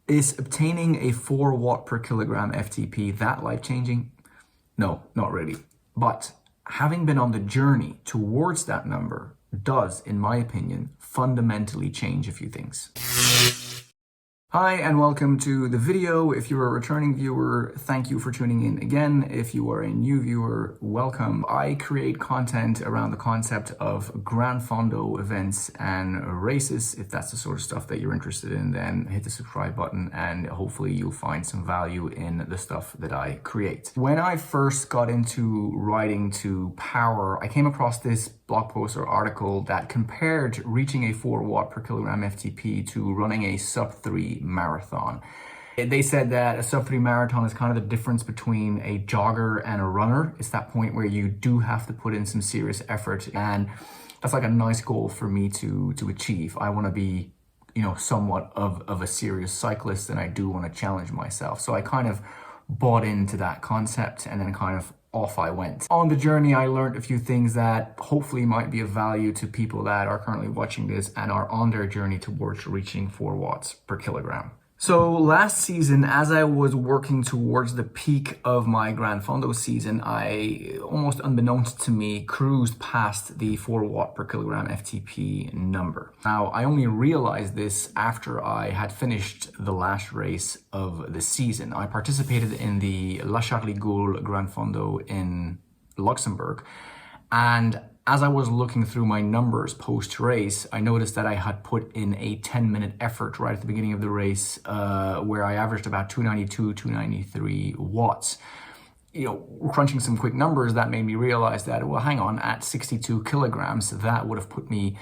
Is obtaining a 4 watt per kilogram FTP that life-changing? No, not really. But having been on the journey towards that number does, in my opinion, fundamentally change a few things. Hi and welcome to the video. If you're a returning viewer, thank you for tuning in again. If you are a new viewer, welcome. I create content around the concept of Gran Fondo events and races. If that's the sort of stuff that you're interested in, then hit the subscribe button and hopefully you'll find some value in the stuff that I create. When I first got into riding to power, I came across this blog post or article that compared reaching a 4 watt per kilogram FTP to running a sub 3 marathon. They said that a sub 3 marathon is kind of the difference between a jogger and a runner. It's that point where you do have to put in some serious effort, and that's like a nice goal for me to achieve. I want to be, somewhat of a serious cyclist, and I do want to challenge myself. So I kind of bought into that concept and then kind of off I went. On the journey, I learned a few things that hopefully might be of value to people that are currently watching this and are on their journey towards reaching 4 watts per kilogram. So last season, as I was working towards the peak of my Gran Fondo season, I, almost unbeknownst to me, cruised past the 4 watt per kilogram FTP number. Now, I only realized this after I had finished the last race of the season. I participated in the La Charlie-Goul Gran Fondo in Luxembourg, and as I was looking through my numbers post-race, I noticed that I had put in a 10-minute effort right at the beginning of the race where I averaged about 292, 293 watts. Crunching some quick numbers, that made me realize that, well, hang on, at 62 kilograms, that would have put me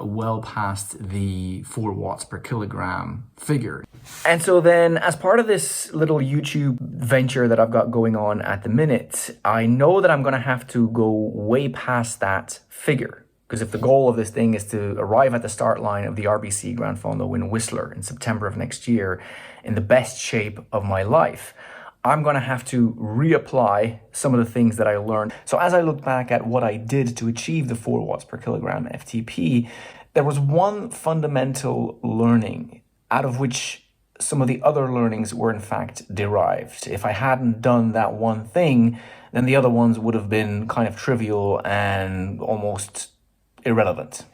well past the 4 watts per kilogram figure. And so then, as part of this little YouTube venture that I've got going on at the minute, I know that I'm going to have to go way past that figure. Because if the goal of this thing is to arrive at the start line of the RBC Gran Fondo in Whistler in September of next year in the best shape of my life, I'm going to have to reapply some of the things that I learned. So as I look back at what I did to achieve the 4 watts per kilogram FTP, there was one fundamental learning out of which some of the other learnings were in fact derived. If I hadn't done that one thing, then the other ones would have been kind of trivial and almost irrelevant.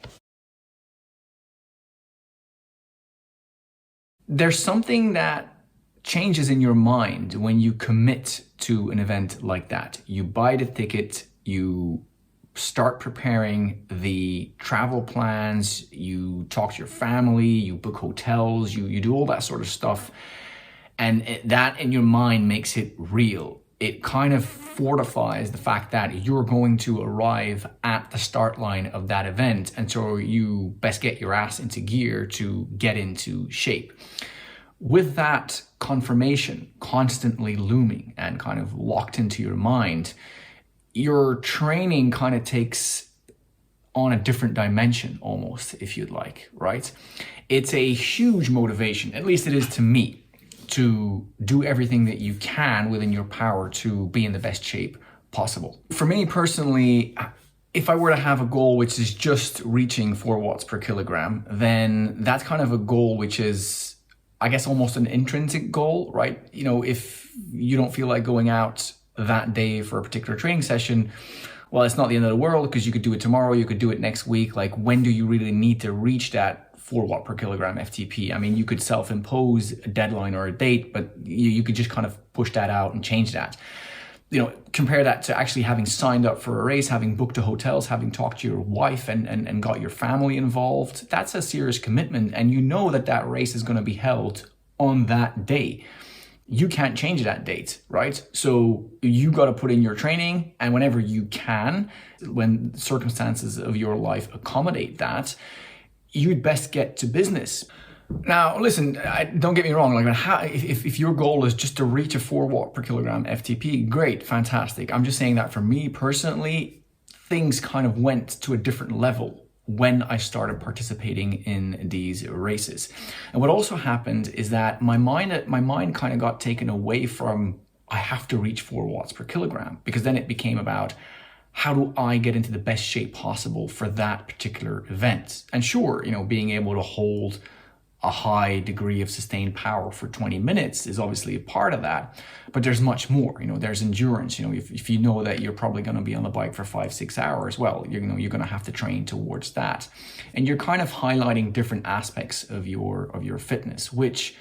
There's something that changes in your mind when you commit to an event like that. You buy the ticket, you start preparing the travel plans, you talk to your family, you book hotels, you do all that sort of stuff. And that in your mind makes it real. It kind of fortifies the fact that you're going to arrive at the start line of that event. And so you best get your ass into gear to get into shape. With that confirmation constantly looming and kind of locked into your mind, your training kind of takes on a different dimension almost, if you'd like, right? It's a huge motivation, at least it is to me, to do everything that you can within your power to be in the best shape possible. For me personally, if I were to have a goal which is just reaching 4 watts per kilogram, then that's kind of a goal which is, I guess, almost an intrinsic goal, right? If you don't feel like going out that day for a particular training session, well, it's not the end of the world because you could do it tomorrow, you could do it next week. Like, when do you really need to reach that 4 watt per kilogram FTP? I mean, you could self-impose a deadline or a date, but you could just kind of push that out and change that. Compare that to actually having signed up for a race, having booked the hotels, having talked to your wife and got your family involved. That's a serious commitment. And you know that race is going to be held on that day. You can't change that date, right? So you got to put in your training, and whenever you can, when circumstances of your life accommodate that, you'd best get to business. Now, listen, don't get me wrong. If your goal is just to reach a 4 watt per kilogram FTP, great, fantastic. I'm just saying that for me personally, things kind of went to a different level when I started participating in these races. And what also happened is that my mind kind of got taken away from, I have to reach 4 watts per kilogram, because then it became about, how do I get into the best shape possible for that particular event? And sure, being able to hold a high degree of sustained power for 20 minutes is obviously a part of that, but there's much more. There's endurance. If you know that you're probably going to be on the bike for 5-6 hours, well, you're going to have to train towards that. And you're kind of highlighting different aspects of your fitness, which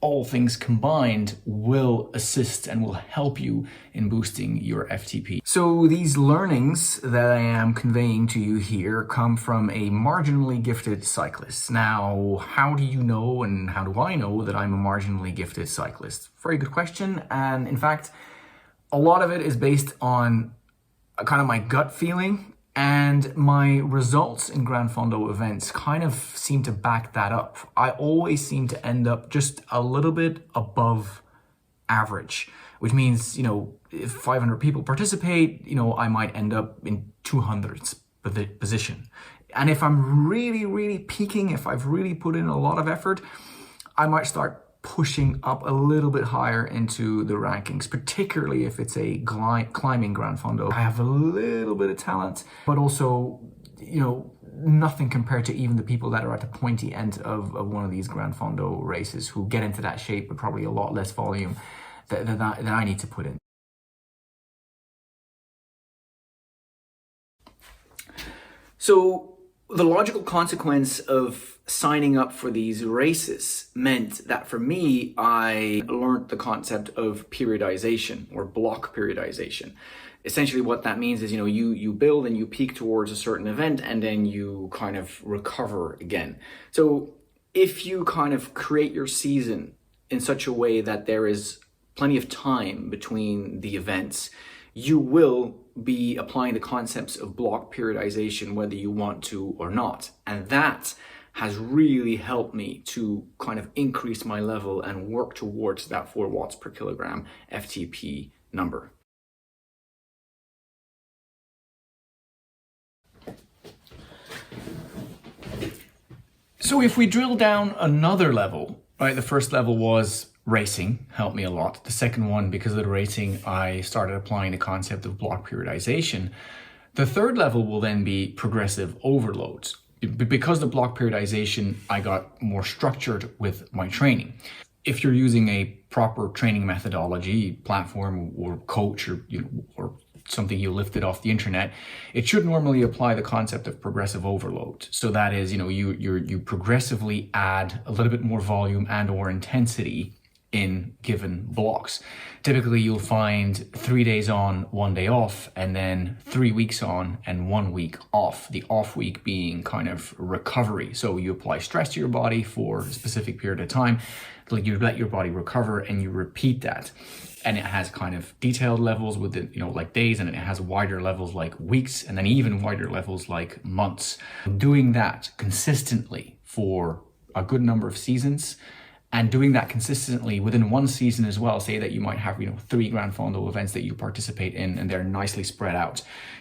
all things combined will assist and will help you in boosting your FTP. So these learnings that I am conveying to you here come from a marginally gifted cyclist. Now, how do you know and how do I know that I'm a marginally gifted cyclist? Very good question. And in fact, a lot of it is based on kind of my gut feeling, and my results in Gran Fondo events kind of seem to back that up. I always seem to end up just a little bit above average, which means, if 500 people participate, I might end up in 200th position. And if I'm really, really peaking, if I've really put in a lot of effort, I might start pushing up a little bit higher into the rankings, particularly if it's a climbing Gran Fondo. I have a little bit of talent, but also, nothing compared to even the people that are at the pointy end of one of these Gran Fondo races who get into that shape with probably a lot less volume than I need to put in. So the logical consequence of signing up for these races meant that for me, I learned the concept of periodization or block periodization. Essentially what that means is, you build and you peak towards a certain event and then you kind of recover again. So if you kind of create your season in such a way that there is plenty of time between the events, you will be applying the concepts of block periodization whether you want to or not. And that has really helped me to kind of increase my level and work towards that 4 watts per kilogram FTP number. So if we drill down another level, right? The first level was racing, helped me a lot. The second one, because of the racing, I started applying the concept of block periodization. The third level will then be progressive overloads. Because of block periodization, I got more structured with my training. If you're using a proper training methodology, platform or coach or something you lifted off the internet, it should normally apply the concept of progressive overload. So that is, you progressively add a little bit more volume and or intensity in given blocks. Typically, you'll find 3 days on, 1 day off, and then 3 weeks on and 1 week off. The off week being kind of recovery. So you apply stress to your body for a specific period of time, like you let your body recover and you repeat that. And it has kind of detailed levels within, like days, and it has wider levels like weeks, and then even wider levels like months. Doing that consistently for a good number of seasons, and doing that consistently within one season as well. Say that you might have, 3 Gran Fondo events that you participate in and they're nicely spread out,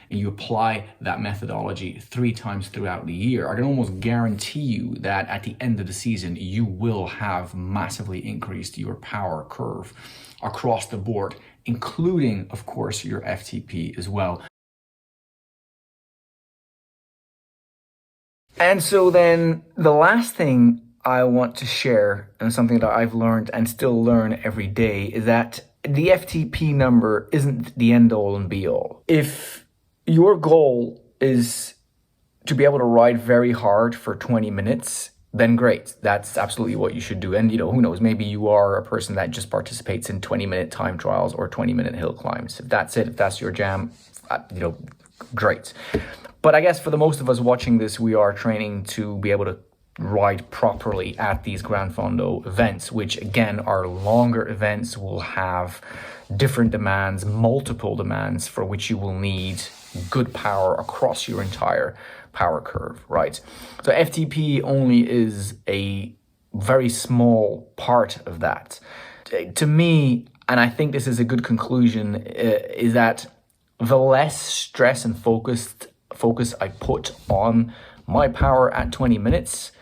and you apply that methodology 3 times throughout the year. I can almost guarantee you that at the end of the season, you will have massively increased your power curve across the board, including, of course, your FTP as well. And so then the last thing I want to share, and something that I've learned and still learn every day, is that the FTP number isn't the end all and be all. If your goal is to be able to ride very hard for 20 minutes, then great. That's absolutely what you should do. And who knows, maybe you are a person that just participates in 20-minute time trials or 20-minute hill climbs. If that's it, if that's your jam, great. But I guess for the most of us watching this, we are training to be able to ride properly at these Gran Fondo events, which again are longer events, will have different demands, multiple demands, for which you will need good power across your entire power curve, right? So FTP only is a very small part of that. To me, and I think this is a good conclusion, is that the less stress and focus I put on my power at 20 minutes,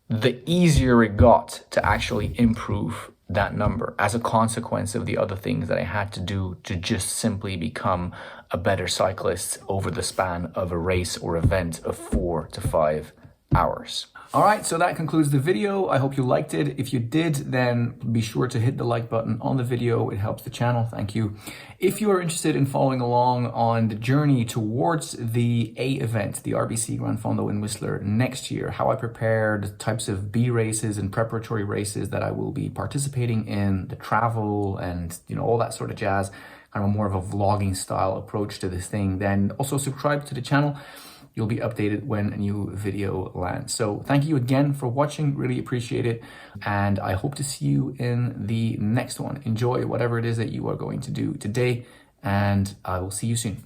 the easier it got to actually improve that number as a consequence of the other things that I had to do to just simply become a better cyclist over the span of a race or event of 4 to 5 hours. All right, so that concludes the video. I hope you liked it. If you did, then be sure to hit the like button on the video. It helps the channel. Thank you. If you are interested in following along on the journey towards the A event, the RBC Gran Fondo in Whistler next year, how I prepare the types of B races and preparatory races that I will be participating in, the travel and all that sort of jazz, kind of more of a vlogging style approach to this thing, then also subscribe to the channel. You'll be updated when a new video lands. So thank you again for watching, really appreciate it. And I hope to see you in the next one. Enjoy whatever it is that you are going to do today, and I will see you soon.